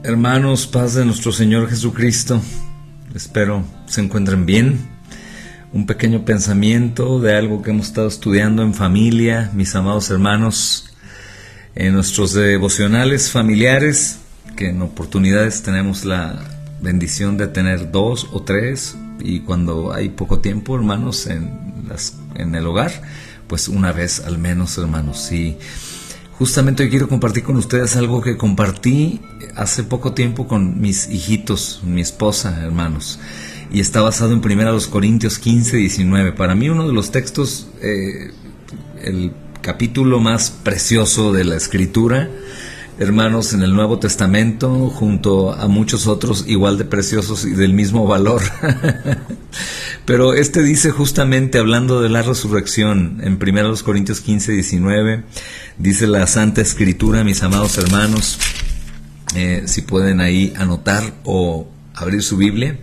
Hermanos, paz de nuestro Señor Jesucristo. Espero se encuentren bien. Un pequeño pensamiento de algo que hemos estado estudiando en familia, mis amados hermanos, en nuestros devocionales familiares, que en oportunidades tenemos la bendición de tener 2 o 3, y cuando hay poco tiempo, hermanos, en el hogar, pues una vez al menos, hermanos. Y justamente hoy quiero compartir con ustedes algo que compartí hace poco tiempo con mis hijitos, mi esposa, hermanos, y está basado en 1 Corintios 15, 19. Para mí uno de los textos, el capítulo más precioso de la Escritura, hermanos, en el Nuevo Testamento, junto a muchos otros igual de preciosos y del mismo valor. Pero este dice justamente, hablando de la resurrección, en 1 Corintios 15, 19, dice la Santa Escritura, mis amados hermanos, si pueden ahí anotar o abrir su Biblia,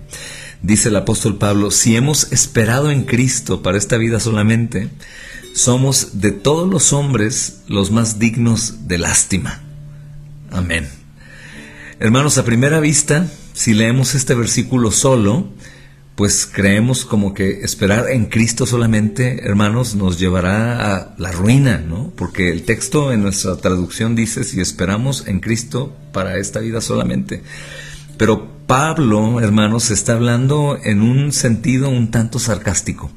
dice el apóstol Pablo: si hemos esperado en Cristo para esta vida solamente, somos de todos los hombres los más dignos de lástima. Amén. Hermanos, a primera vista, si leemos este versículo solo, pues creemos como que esperar en Cristo solamente, hermanos, nos llevará a la ruina, ¿no? Porque el texto en nuestra traducción dice: si esperamos en Cristo para esta vida solamente. Pero Pablo, hermanos, está hablando en un sentido un tanto sarcástico,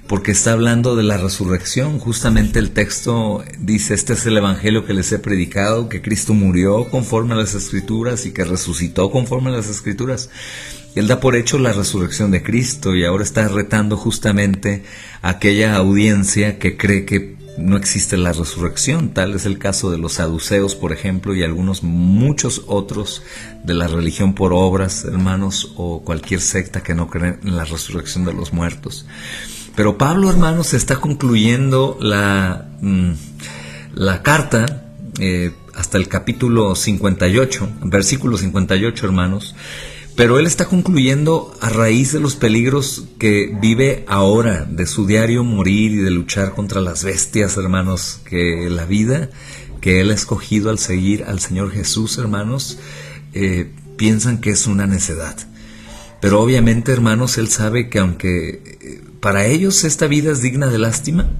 porque está hablando de la resurrección. Justamente el texto dice: este es el evangelio que les he predicado, que Cristo murió conforme a las Escrituras y que resucitó conforme a las Escrituras. Él da por hecho la resurrección de Cristo, y ahora está retando justamente a aquella audiencia que cree que no existe la resurrección. Tal es el caso de los saduceos, por ejemplo, y muchos otros de la religión por obras, hermanos, o cualquier secta que no cree en la resurrección de los muertos. Pero Pablo, hermanos, está concluyendo la carta hasta el capítulo 58, versículo 58, hermanos. Pero él está concluyendo a raíz de los peligros que vive ahora, de su diario morir y de luchar contra las bestias, hermanos, que la vida que él ha escogido al seguir al Señor Jesús, hermanos, piensan que es una necedad. Pero obviamente, hermanos, él sabe que aunque para ellos esta vida es digna de lástima,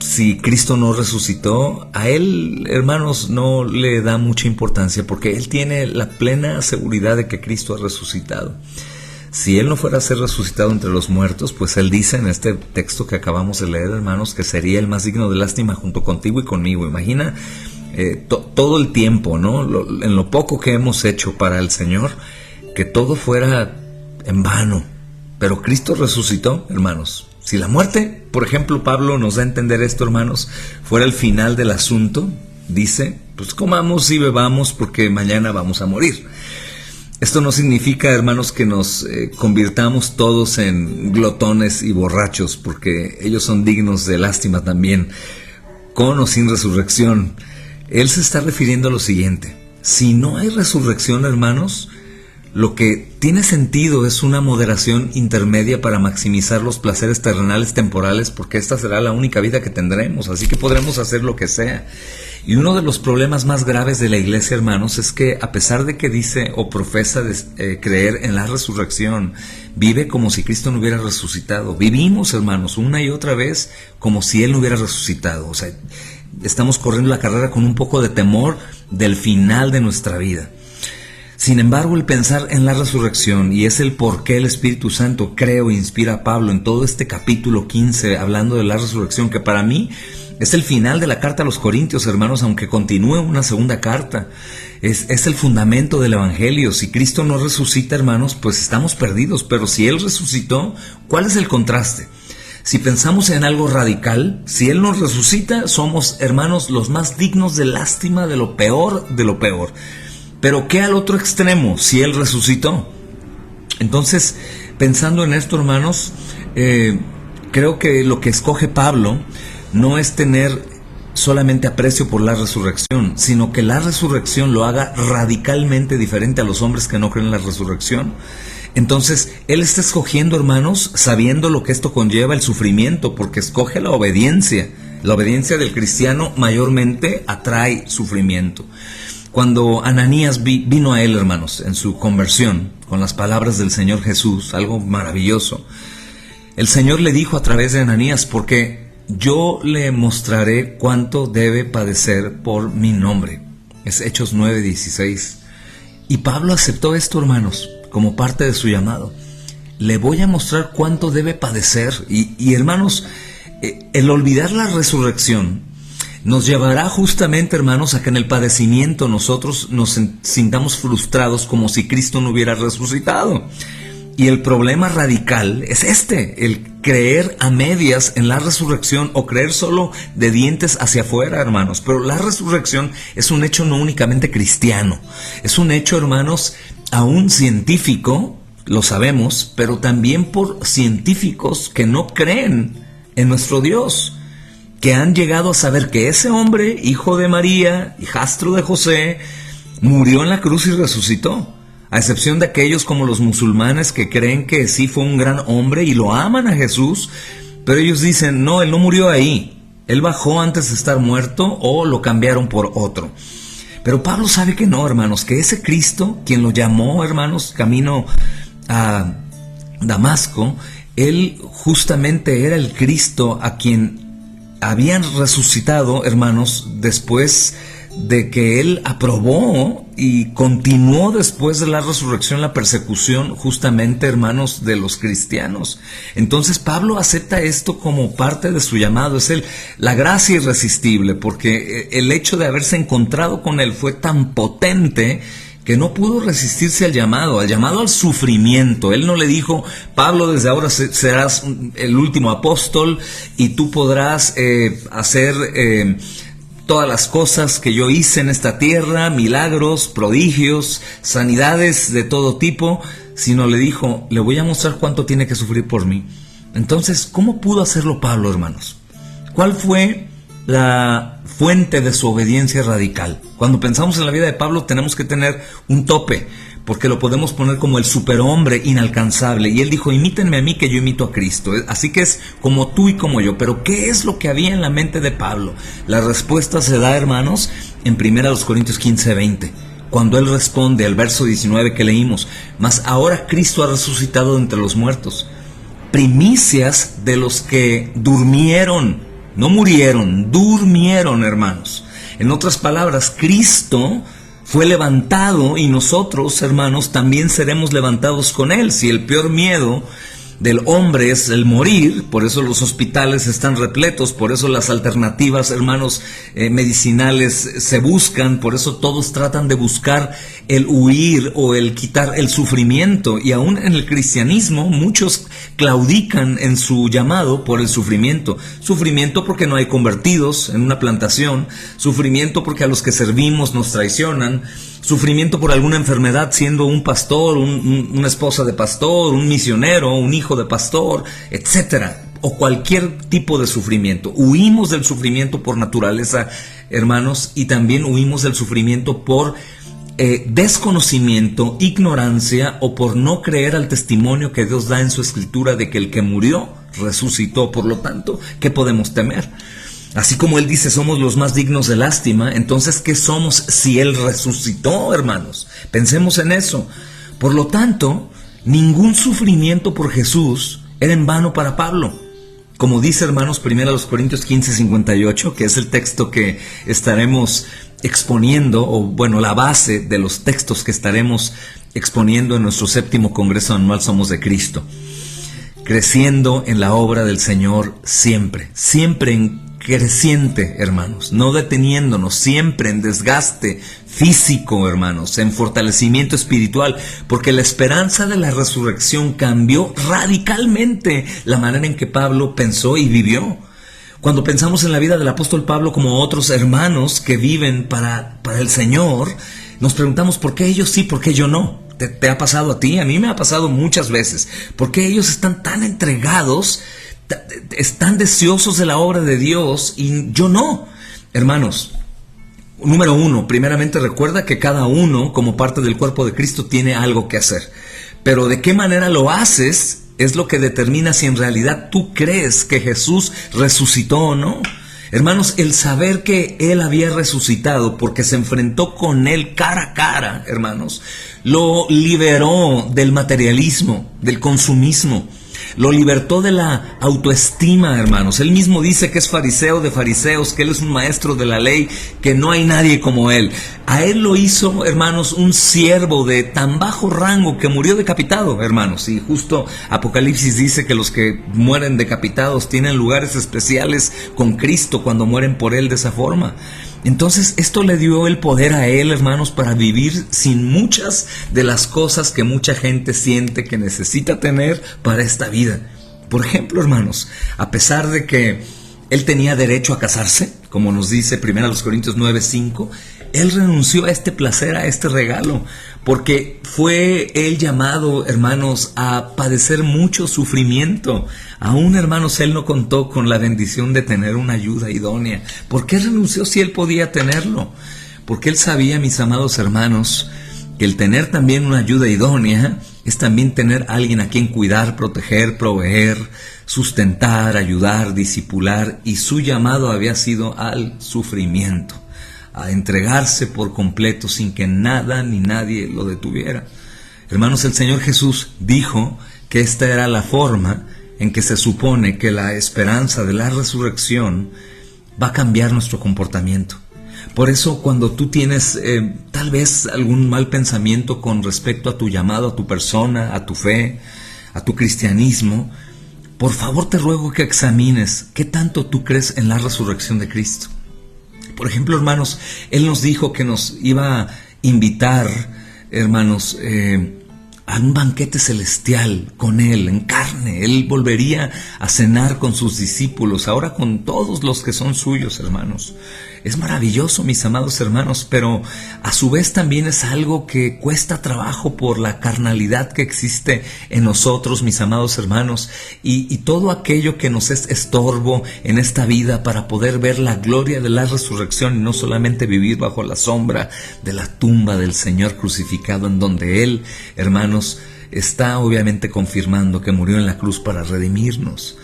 si Cristo no resucitó, a él, hermanos, no le da mucha importancia, porque él tiene la plena seguridad de que Cristo ha resucitado. Si él no fuera a ser resucitado entre los muertos, pues él dice en este texto que acabamos de leer, hermanos, que sería el más digno de lástima junto contigo y conmigo. Imagina todo el tiempo, ¿no? En lo poco que hemos hecho para el Señor, que todo fuera en vano. Pero Cristo resucitó, hermanos. Si la muerte, por ejemplo, Pablo nos da a entender esto, hermanos, fuera el final del asunto, dice: pues comamos y bebamos porque mañana vamos a morir. Esto no significa, hermanos, que nos convirtamos todos en glotones y borrachos, porque ellos son dignos de lástima también, con o sin resurrección. Él se está refiriendo a lo siguiente: si no hay resurrección, hermanos, lo que tiene sentido es una moderación intermedia para maximizar los placeres terrenales temporales, porque esta será la única vida que tendremos, así que podremos hacer lo que sea. Y uno de los problemas más graves de la iglesia, hermanos, es que a pesar de que dice o profesa creer en la resurrección, vive como si Cristo no hubiera resucitado. Vivimos, hermanos, una y otra vez como si Él no hubiera resucitado. O sea, estamos corriendo la carrera con un poco de temor del final de nuestra vida. Sin embargo, el pensar en la resurrección, y es el por qué el Espíritu Santo, creo, inspira a Pablo en todo este capítulo 15, hablando de la resurrección, que para mí es el final de la carta a los Corintios, hermanos, aunque continúe una segunda carta. Es el fundamento del Evangelio. Si Cristo no resucita, hermanos, pues estamos perdidos. Pero si Él resucitó, ¿cuál es el contraste? Si pensamos en algo radical, si Él nos resucita, somos, hermanos, los más dignos de lástima, de lo peor de lo peor. Pero ¿qué al otro extremo si Él resucitó? Entonces, pensando en esto, hermanos, creo que lo que escoge Pablo no es tener solamente aprecio por la resurrección, sino que la resurrección lo haga radicalmente diferente a los hombres que no creen en la resurrección. Entonces, él está escogiendo, hermanos, sabiendo lo que esto conlleva, el sufrimiento, porque escoge la obediencia. La obediencia del cristiano mayormente atrae sufrimiento. Cuando Ananías vino a él, hermanos, en su conversión, con las palabras del Señor Jesús, algo maravilloso, el Señor le dijo a través de Ananías, porque yo le mostraré cuánto debe padecer por mi nombre. Es Hechos 9:16. Y Pablo aceptó esto, hermanos, como parte de su llamado. Le voy a mostrar cuánto debe padecer. Y hermanos, el olvidar la resurrección nos llevará justamente, hermanos, a que en el padecimiento nosotros nos sintamos frustrados como si Cristo no hubiera resucitado. Y el problema radical es el creer a medias en la resurrección o creer solo de dientes hacia afuera, hermanos. Pero la resurrección es un hecho no únicamente cristiano, es un hecho, hermanos, aún científico, lo sabemos, pero también por científicos que no creen en nuestro Dios, que han llegado a saber que ese hombre, hijo de María, hijastro de José, murió en la cruz y resucitó. A excepción de aquellos como los musulmanes que creen que sí fue un gran hombre y lo aman a Jesús, pero ellos dicen, no, él no murió ahí, él bajó antes de estar muerto o lo cambiaron por otro. Pero Pablo sabe que no, hermanos, que ese Cristo, quien lo llamó, hermanos, camino a Damasco, él justamente era el Cristo a quien habían resucitado, hermanos, después de que él aprobó y continuó después de la resurrección la persecución justamente, hermanos, de los cristianos. Entonces Pablo acepta esto como parte de su llamado, es la gracia irresistible, porque el hecho de haberse encontrado con él fue tan potente que no pudo resistirse al llamado al sufrimiento. Él no le dijo, Pablo, desde ahora serás el último apóstol y tú podrás hacer todas las cosas que yo hice en esta tierra, milagros, prodigios, sanidades de todo tipo, sino le dijo, le voy a mostrar cuánto tiene que sufrir por mí. Entonces, ¿cómo pudo hacerlo Pablo, hermanos? ¿Cuál fue la fuente de su obediencia radical? Cuando pensamos en la vida de Pablo tenemos que tener un tope, porque lo podemos poner como el superhombre inalcanzable. Y él dijo, imítenme a mí que yo imito a Cristo. Así que es como tú y como yo. Pero ¿qué es lo que había en la mente de Pablo? La respuesta se da, hermanos, en 1 Corintios 15:20. Cuando él responde al verso 19 que leímos, mas ahora Cristo ha resucitado de entre los muertos, primicias de los que durmieron, no murieron, durmieron, hermanos. En otras palabras, Cristo fue levantado y nosotros, hermanos, también seremos levantados con él. Si el peor miedo del hombre es el morir, por eso los hospitales están repletos, por eso las alternativas, hermanos, medicinales se buscan, por eso todos tratan de buscar el huir o el quitar el sufrimiento. Y aún en el cristianismo muchos claudican en su llamado por el sufrimiento. Sufrimiento porque no hay convertidos en una plantación, sufrimiento porque a los que servimos nos traicionan, sufrimiento por alguna enfermedad siendo un pastor, una esposa de pastor, un misionero, un hijo de pastor, etcétera, o cualquier tipo de sufrimiento. Huimos del sufrimiento por naturaleza, hermanos, y también huimos del sufrimiento por desconocimiento, ignorancia o por no creer al testimonio que Dios da en su escritura de que el que murió resucitó. Por lo tanto, ¿qué podemos temer? Así como él dice, somos los más dignos de lástima, entonces, ¿qué somos si él resucitó, hermanos? Pensemos en eso. Por lo tanto, ningún sufrimiento por Jesús era en vano para Pablo. Como dice, hermanos, 1 Corintios 15:58, que es el texto que estaremos exponiendo, o bueno, la base de los textos que estaremos exponiendo en nuestro 7º Congreso Anual Somos de Cristo. Creciendo en la obra del Señor siempre en creciente, hermanos, no deteniéndonos, siempre en desgaste físico, hermanos, en fortalecimiento espiritual, porque la esperanza de la resurrección cambió radicalmente la manera en que Pablo pensó y vivió. Cuando pensamos en la vida del apóstol Pablo como otros hermanos que viven para el Señor, nos preguntamos ¿por qué ellos sí, por qué yo no? ¿Te ha pasado a ti? A mí me ha pasado muchas veces. ¿Por qué ellos están tan entregados, están deseosos de la obra de Dios y yo no? Hermanos, número uno, primeramente recuerda que cada uno, como parte del cuerpo de Cristo, tiene algo que hacer. Pero de qué manera lo haces es lo que determina si en realidad tú crees que Jesús resucitó o no. Hermanos, el saber que Él había resucitado porque se enfrentó con Él cara a cara, hermanos, lo liberó del materialismo, del consumismo. Lo libertó de la autoestima, hermanos. Él mismo dice que es fariseo de fariseos, que Él es un maestro de la ley, que no hay nadie como Él. A Él lo hizo, hermanos, un siervo de tan bajo rango que murió decapitado, hermanos. Y justo Apocalipsis dice que los que mueren decapitados tienen lugares especiales con Cristo cuando mueren por Él de esa forma. Entonces esto le dio el poder a Él, hermanos, para vivir sin muchas de las cosas que mucha gente siente que necesita tener para esta vida. Por ejemplo, hermanos, a pesar de que Él tenía derecho a casarse, como nos dice 1 Corintios 9:5, Él renunció a este placer, a este regalo, porque fue Él llamado, hermanos, a padecer mucho sufrimiento. Aún, hermanos, Él no contó con la bendición de tener una ayuda idónea. ¿Por qué renunció si Él podía tenerlo? Porque Él sabía, mis amados hermanos, que el tener también una ayuda idónea es también tener a alguien a quien cuidar, proteger, proveer, sustentar, ayudar, discipular, y su llamado había sido al sufrimiento, a entregarse por completo sin que nada ni nadie lo detuviera. Hermanos, el Señor Jesús dijo que esta era la forma en que se supone que la esperanza de la resurrección va a cambiar nuestro comportamiento. Por eso, cuando tú tienes tal vez algún mal pensamiento con respecto a tu llamado, a tu persona, a tu fe, a tu cristianismo, por favor te ruego que examines qué tanto tú crees en la resurrección de Cristo. Por ejemplo, hermanos, Él nos dijo que nos iba a invitar, hermanos, a un banquete celestial con Él, en carne. Él volvería a cenar con sus discípulos, ahora con todos los que son suyos, hermanos. Es maravilloso, mis amados hermanos, pero a su vez también es algo que cuesta trabajo por la carnalidad que existe en nosotros, mis amados hermanos, y todo aquello que nos es estorbo en esta vida para poder ver la gloria de la resurrección y no solamente vivir bajo la sombra de la tumba del Señor crucificado, en donde Él, hermanos, está obviamente confirmando que murió en la cruz para redimirnos.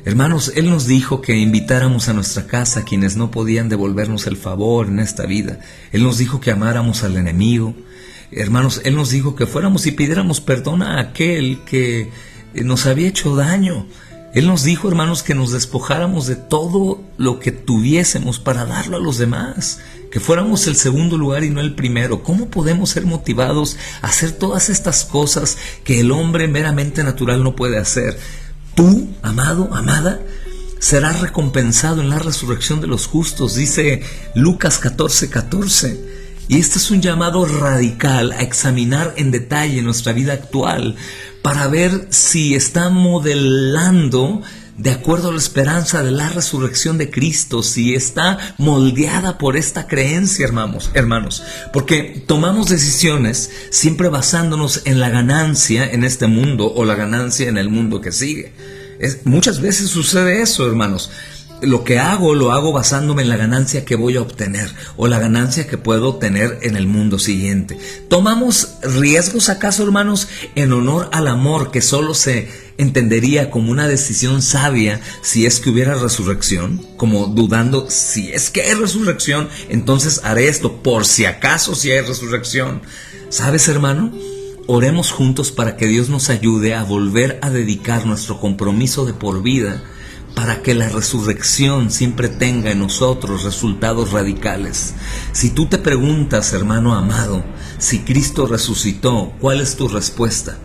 Hermanos, Él nos dijo que invitáramos a nuestra casa a quienes no podían devolvernos el favor en esta vida. Él nos dijo que amáramos al enemigo. Hermanos, Él nos dijo que fuéramos y pidiéramos perdón a aquel que nos había hecho daño. Él nos dijo, hermanos, que nos despojáramos de todo lo que tuviésemos para darlo a los demás, que fuéramos el segundo lugar y no el primero. ¿Cómo podemos ser motivados a hacer todas estas cosas que el hombre meramente natural no puede hacer? Tú, amado, amada, serás recompensado en la resurrección de los justos, dice Lucas 14:14. Y este es un llamado radical a examinar en detalle nuestra vida actual para ver si está modelando de acuerdo a la esperanza de la resurrección de Cristo, si está moldeada por esta creencia, hermanos, porque tomamos decisiones siempre basándonos en la ganancia en este mundo o la ganancia en el mundo que sigue. Muchas veces sucede eso, hermanos. Lo que hago, lo hago basándome en la ganancia que voy a obtener o la ganancia que puedo obtener en el mundo siguiente. ¿Tomamos riesgos acaso, hermanos, en honor al amor que solo se entendería como una decisión sabia si es que hubiera resurrección? Como dudando, si es que hay resurrección, entonces haré esto, por si acaso si hay resurrección. ¿Sabes, hermano? Oremos juntos para que Dios nos ayude a volver a dedicar nuestro compromiso de por vida para que la resurrección siempre tenga en nosotros resultados radicales. Si tú te preguntas, hermano amado, si Cristo resucitó, ¿cuál es tu respuesta?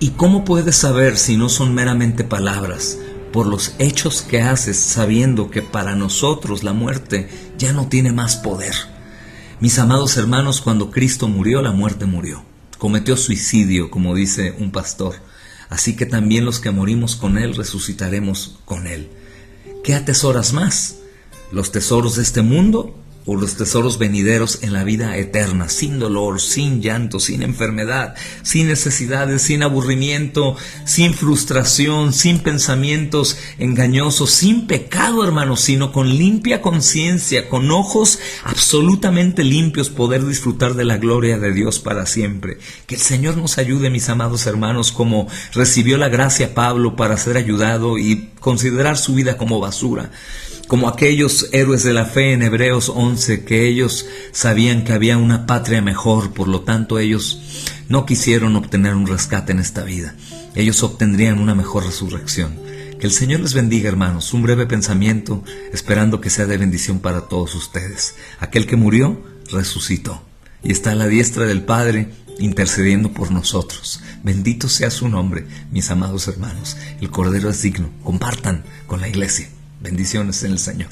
¿Y cómo puedes saber si no son meramente palabras? Por los hechos que haces, sabiendo que para nosotros la muerte ya no tiene más poder. Mis amados hermanos, cuando Cristo murió, la muerte murió. Cometió suicidio, como dice un pastor. Así que también los que morimos con Él resucitaremos con Él. ¿Qué atesoras más? ¿Los tesoros de este mundo o los tesoros venideros en la vida eterna, sin dolor, sin llanto, sin enfermedad, sin necesidades, sin aburrimiento, sin frustración, sin pensamientos engañosos, sin pecado, hermanos, sino con limpia conciencia, con ojos absolutamente limpios, poder disfrutar de la gloria de Dios para siempre. Que el Señor nos ayude, mis amados hermanos, como recibió la gracia Pablo para ser ayudado y considerar su vida como basura. Como aquellos héroes de la fe en Hebreos 11, que ellos sabían que había una patria mejor, por lo tanto ellos no quisieron obtener un rescate en esta vida. Ellos obtendrían una mejor resurrección. Que el Señor les bendiga, hermanos. Un breve pensamiento, esperando que sea de bendición para todos ustedes. Aquel que murió, resucitó y está a la diestra del Padre, intercediendo por nosotros. Bendito sea su nombre, mis amados hermanos. El Cordero es digno. Compartan con la iglesia. Bendiciones en el Señor.